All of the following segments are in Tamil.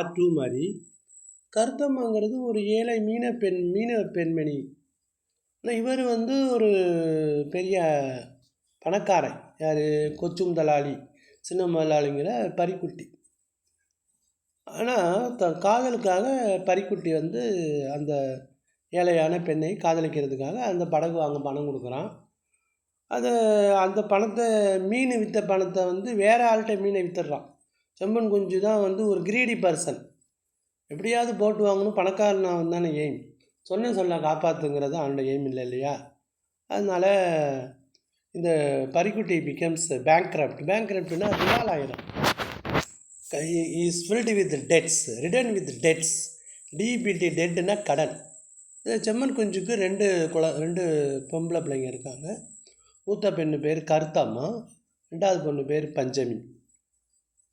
2 மாதிரி கருத்தம்மாங்கிறது ஒரு ஏழை மீனவ பெண்மணி. ஆனால் இவர் வந்து ஒரு பெரிய பணக்காரன். யார்? கொச்சும் தலாளி, சின்ன முதலாளிங்கிற பரிக்குட்டி. ஆனால் தன் காதலுக்காக பரிக்குட்டி வந்து அந்த ஏழையான பெண்ணை காதலிக்கிறதுக்காக அந்த படகு வாங்க பணம் கொடுக்குறான். அந்த பணத்தை மீன் விற்ற பணத்தை வந்து வேறு ஆள்கிட்ட மீனை விற்றுடுறான். செம்பன் குஞ்சு தான் வந்து ஒரு கிரீடி பர்சன். எப்படியாவது போட்டு வாங்கணும், பணக்காரன் தானே எய்ம். சொல்ல காப்பாற்றுங்கிறது அவனோட எய்ம் இல்லை இல்லையா? அதனால் இந்த பரிக்குட்டி பிகம்ஸ் பேங்க்ரப்ட்னா திவால் ஆயிரும். Is filled with debts, ridden with debts. DBT டெட்னா கடன். செம்மன் குஞ்சுக்கு ரெண்டு பொம்பளை பிள்ளைங்க இருக்காங்க. மூத்த பெண்ணு பேர் கருத்தம்மா, ரெண்டாவது பொண்ணு பேர் பஞ்சமி.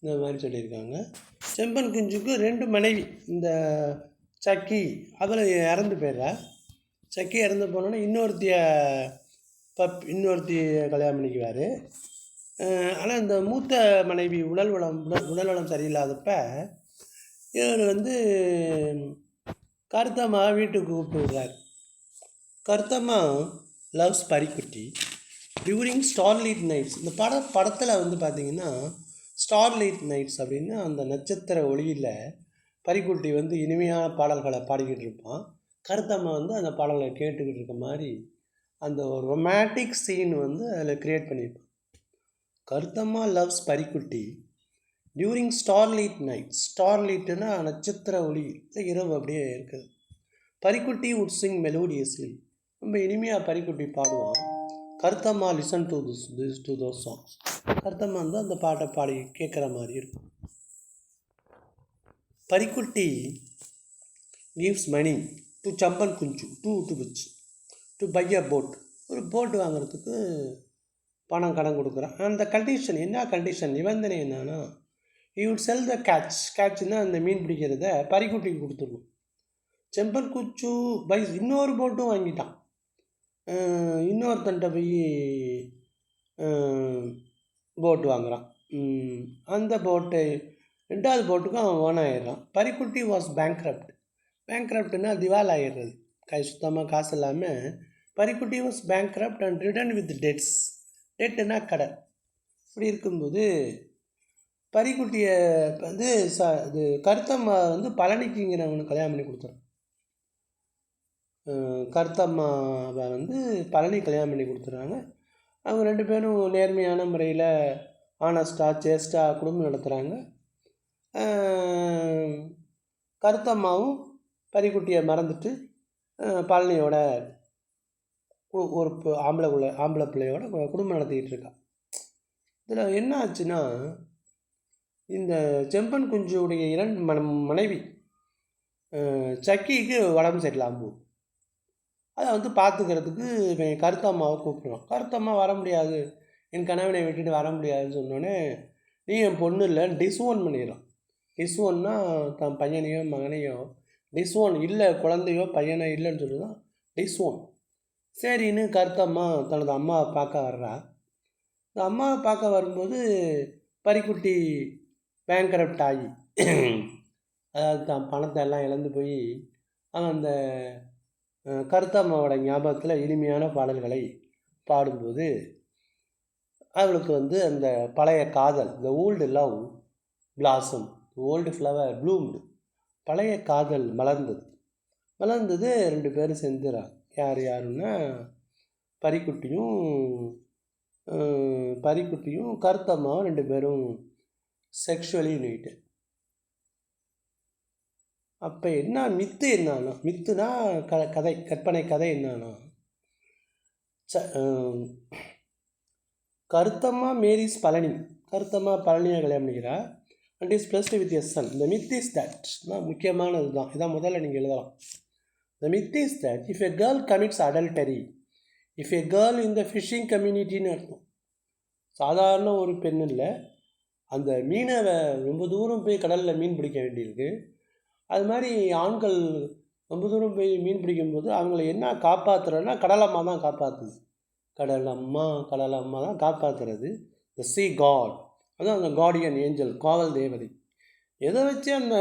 இந்த மாதிரி சொல்லியிருக்காங்க. செம்பன் குஞ்சுக்கு 2 மனைவி. இந்த சக்கி அதில் இறந்து போயிடுறா. சக்கி இறந்து போனோன்னா இன்னொருத்திய கல்யாணம் பண்ணிக்குவார். ஆனால் இந்த மூத்த மனைவி உடல்வளம் சரியில்லாதப்ப இவர் வந்து கருத்தம்மா வீட்டுக்கு கூப்பிட்டு விடுறார். Karuthamma loves Pareekutty during starlight nights. இந்த படத்தில் வந்து பார்த்திங்கன்னா ஸ்டார்லைட் நைட்ஸ் அப்படின்னு அந்த நட்சத்திர ஒளியில் பரிக்குட்டி வந்து இனிமையான பாடல்களை பாடிக்கிட்டு இருப்பான். கருத்தம்மா வந்து அந்த பாடல்களை கேட்டுக்கிட்டு இருக்க மாதிரி அந்த ஒரு ரொமான்டிக் சீன் வந்து அதில் க்ரியேட் பண்ணியிருப்பான். Karuthamma loves Pareekutty during starlight nights. ஸ்டார்லைட்டுன்னா நட்சத்திர ஒளி, இரவு அப்படியே இருக்குது. பரிக்குட்டி would sing melodiously. ரொம்ப இனிமையாக பரிக்குட்டி பாடுவான். Karuthamma listen to those songs. Karuthamma வந்து அந்த பாட்டை பாடி கேட்குற மாதிரி இருக்கும். பரிக்குட்டி gives money to சம்பன் குஞ்சு to buy a boat. ஒரு போட்டு வாங்குறதுக்கு பணம் கடன் கொடுக்குறான். அந்த கண்டிஷன் என்ன கண்டிஷன், நிபந்தனை என்னன்னா, he would sell the catchனா அந்த மீன் பிடிக்கிறத பரிக்குட்டிக்கு கொடுத்துடணும். செம்பன் குஞ்சு இன்னொரு போட்டும் வாங்கிட்டான். இன்னொருத்தன்ட்ட போய் போட்டு வாங்குகிறான். அந்த போட்டு 2வது போட்டுக்கும் அவன் ஓன் ஆகிடுறான். பரிக்குட்டி வாஸ் பேங்க்ரப்ட்னா திவால் ஆகிடுறது. சுத்தமாக காசு இல்லாமல் Pareekutty was bankrupt and ridden with debts. டெட்டுனா கடன். இப்படி இருக்கும்போது பரிக்குட்டியை வந்து இது கருத்தம்மா வந்து பழனிக்குங்கிறவனுக்கு கல்யாணம் பண்ணி கொடுத்துறான். கருத்தம்மாவை வந்து பழனி கல்யாணம் பண்ணி கொடுத்துட்றாங்க. அவங்க 2 பேரும் நேர்மையான முறையில் சேஸ்டாக குடும்பம் நடத்துகிறாங்க. கருத்தம்மாவும் பரிக்குட்டியை மறந்துட்டு பழனியோட ஒரு ஆம்பளை பிள்ளையோட குடும்பம் நடத்திக்கிட்டு இருக்கா. இதில் என்ன ஆச்சுன்னா, இந்த செம்பன் குஞ்சுடைய 2 மனைவி சக்கிக்கு உடம்பு சரியில்லாமல் போகும். அதை வந்து பார்த்துக்கிறதுக்கு கருத்தம்மாவை கூப்பிடுவான். கருத்தம்மா வர முடியாது, என் கணவனை விட்டுட்டு வர முடியாதுன்னு சொன்னோன்னே, நீ என் பொண்ணு இல்லைன்னு டிஸ்ஓன் பண்ணிடுறான். டிஸ்ஓன்னா தன் பையனையோ மகனையோ டிஸ்ஓன் இல்லை, குழந்தையோ பையனோ இல்லைன்னு சொல்லி தான் டிஸ்ஓன். சரின்னு கருத்தம்மா தனது அம்மாவை பார்க்க வர்றா. இந்த அம்மாவை பார்க்க வரும்போது பரிக்குட்டி பேங்க்ரப்ட் ஆகி, அதாவது தான் பணத்தை எல்லாம் இழந்து போய் அவன் அந்த கருத்தம்மாவோட ஞாபகத்தில் இனிமையான பாடல்களை பாடும்போது அவளுக்கு வந்து அந்த பழைய காதல், இந்த old love blossom, old flower bloomed, பழைய காதல் மலர்ந்தது. 2 பேரும் சேர்ந்துறாங்க. யாருன்னா பரிக்குட்டியும் கருத்தம்மாவும் 2 பேரும் செக்ஷுவலி யுனைட்டட். அப்போ மித்துனா கதை, கற்பனை கதை என்னன்னா, கருத்தம்மா மேரிஸ் பழனி. கருத்தம்மா பழனியை கல்யாணம் பண்ணிக்கிறா. And is blessed with his son. The myth is that தான் முக்கியமானது தான். இதான் முதல்ல நீங்கள் எழுதலாம். The myth is that if a girl commits adultery, if a girl இந்த ஃபிஷிங் கம்யூனிட்டின்னு அர்த்தம். சாதாரண ஒரு பெண் இல்லை, அந்த மீனவை ரொம்ப தூரம் போய் கடலில் மீன் பிடிக்க வேண்டியிருக்கு. அது மாதிரி ஆண்கள் ரொம்ப தூரம் போய் மீன் பிடிக்கும்போது அவங்கள என்ன காப்பாற்றுறதுன்னா கடலம்மா தான் காப்பாற்றுது. கடலம்மா தான் காப்பாற்றுறது. த சீ காட், அதுதான் அந்த கார்டியன் ஏஞ்சல், காவல் தேவதை. எதை வச்சு அந்த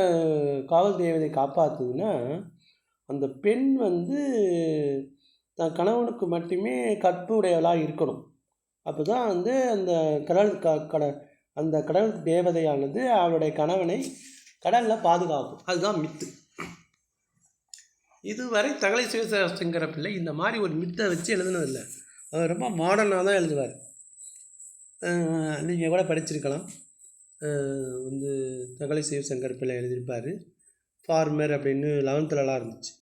காவல் தேவதை காப்பாற்றுதுன்னா, அந்த பெண் வந்து தன் கணவனுக்கு மட்டுமே கற்பு உடையவளாக இருக்கணும். அப்போ தான் வந்து அந்த கடல் அந்த கடல் தேவதையானது அவளுடைய கணவனை கடலில் பாதுகாக்கும். அதுதான் மித்து. இதுவரை தகழி சிவசங்கர பிள்ளை இந்த மாதிரி ஒரு மித்தை வச்சு எழுதுனதில்லை. அவர் ரொம்ப மாடர்னாக தான் எழுதுவார். நீங்கள் கூட படிச்சிருக்கலாம். வந்து தகழி சிவசங்கர பிள்ளை எழுதியிருப்பார். ஃபார்மர் அப்படின்னு 11th இருந்துச்சு.